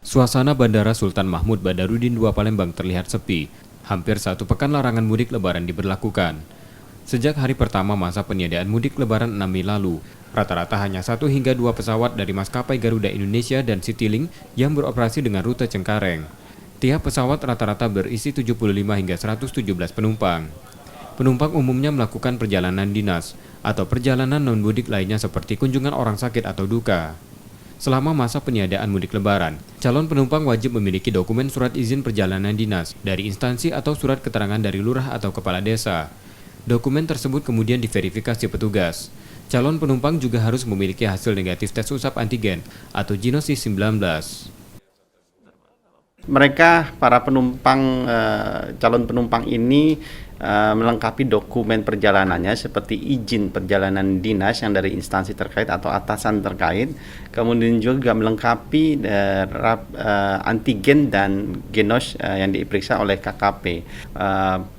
Suasana Bandara Sultan Mahmud Badarudin II Palembang terlihat sepi. Hampir 1 pekan larangan mudik lebaran diberlakukan. Sejak hari pertama masa peniadaan mudik lebaran 6 Mei lalu, rata-rata hanya 1 hingga 2 pesawat dari maskapai Garuda Indonesia dan Citylink yang beroperasi dengan rute Cengkareng. Tiap pesawat rata-rata berisi 75 hingga 117 penumpang. Penumpang umumnya melakukan perjalanan dinas atau perjalanan non-mudik lainnya seperti kunjungan orang sakit atau duka. Selama masa peniadaan mudik lebaran, calon penumpang wajib memiliki dokumen surat izin perjalanan dinas dari instansi atau surat keterangan dari lurah atau kepala desa. Dokumen tersebut kemudian diverifikasi petugas. Calon penumpang juga harus memiliki hasil negatif tes usap antigen atau Genosis 19. Mereka, para penumpang, calon penumpang ini melengkapi dokumen perjalanannya seperti izin perjalanan dinas yang dari instansi terkait atau atasan terkait, kemudian juga melengkapi antigen dan genos yang diperiksa oleh KKP.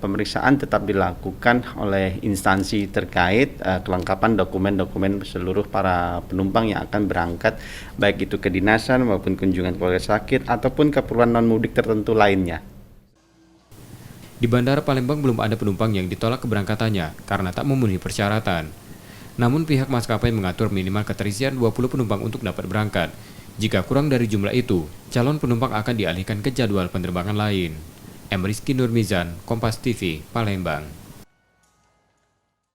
Pemeriksaan tetap dilakukan oleh instansi terkait, kelengkapan dokumen-dokumen seluruh para penumpang yang akan berangkat, baik itu kedinasan maupun kunjungan keluarga sakit ataupun keperluan non-mudik tertentu lainnya. Di Bandara Palembang belum ada penumpang yang ditolak keberangkatannya karena tak memenuhi persyaratan. Namun pihak maskapai mengatur minimal keterisian 20 penumpang untuk dapat berangkat. Jika kurang dari jumlah itu, calon penumpang akan dialihkan ke jadwal penerbangan lain. M. Rizky Nurmizan, Kompas TV, Palembang.